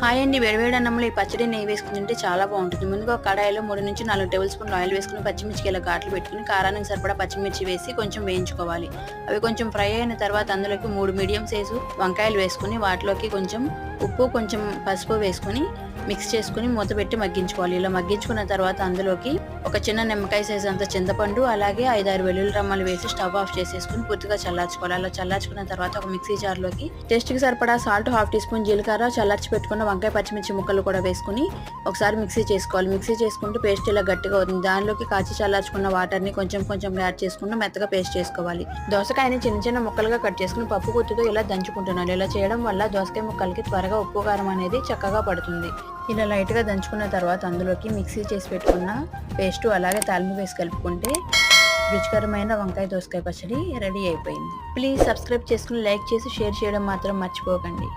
Hi అండి. వేడివేడి అన్నంలో ఈ పచ్చడి నెయ్యి వేసుకుని తింటే చాలా బాగుంటుంది. ముందుగా ఒక కడాయిలో 3-4 టేబుల్ స్పూన్లు ఆయిల్ వేసుకుని పచ్చిమిర్చికి ఇలా ఘాట్లు పెట్టుకుని కారానికి సరిపడా పచ్చిమిర్చి వేసి కొంచెం వేయించుకోవాలి. అవి కొంచెం ఫ్రై అయిన తర్వాత అందులోకి 3 మీడియం సైజు వంకాయలు వేసుకుని వాటిలోకి కొంచెం ఉప్పు, కొంచెం పసుపు వేసుకుని మిక్స్ చేసుకుని మూత పెట్టి మగ్గించుకోవాలి. ఇలా మగ్గించుకున్న తర్వాత అందులోకి ఒక చిన్న నిమ్మకాయ సైజు అంత చింతపండు, అలాగే 5-6 వెల్లుల్లి రమ్మలు వేసి స్టవ్ ఆఫ్ చేసేసుకుని పూర్తిగా చల్లార్చుకోవాలి. అలా చల్లార్చుకున్న తర్వాత ఒక మిక్సీ జార్లోకి టేస్ట్కి సరిపడా సాల్ట్, 1/2 టీ స్పూన్ జీలకర్ర, చల్లార్చి పెట్టుకున్న వంకాయ పచ్చిమిర్చి ముక్కలు కూడా వేసుకుని ఒకసారి మిక్సీ చేసుకోవాలి. మిక్సీ చేసుకుంటూ పేస్ట్ ఇలా గట్టిగా అవుతుంది. దానిలోకి కాచి చల్లార్చుకున్న వాటర్ని కొంచెం యాడ్ చేసుకుంటూ మెత్తగా పేస్ట్ చేసుకోవాలి. దోసకాయని చిన్న చిన్న ముక్కలుగా కట్ చేసుకుని పప్పు గుత్తితో ఇలా దంచుకుంటున్నాను. ఇలా చేయడం వల్ల దోసకాయ ముక్కలకి త్వరగా ఉప్పు కారం అనేది చక్కగా పడుతుంది. ఇలా లైట్గా దంచుకున్న తర్వాత అందులోకి మిక్సీ చేసి పెట్టుకున్న పేస్టు అలాగే తాలింపు వేసి కలుపుకుంటే రుచికరమైన వంకాయ దోసకాయ పచ్చడి రెడీ అయిపోయింది. ప్లీజ్ సబ్స్క్రైబ్ చేసుకుని లైక్ చేసి షేర్ చేయడం మాత్రం మర్చిపోకండి.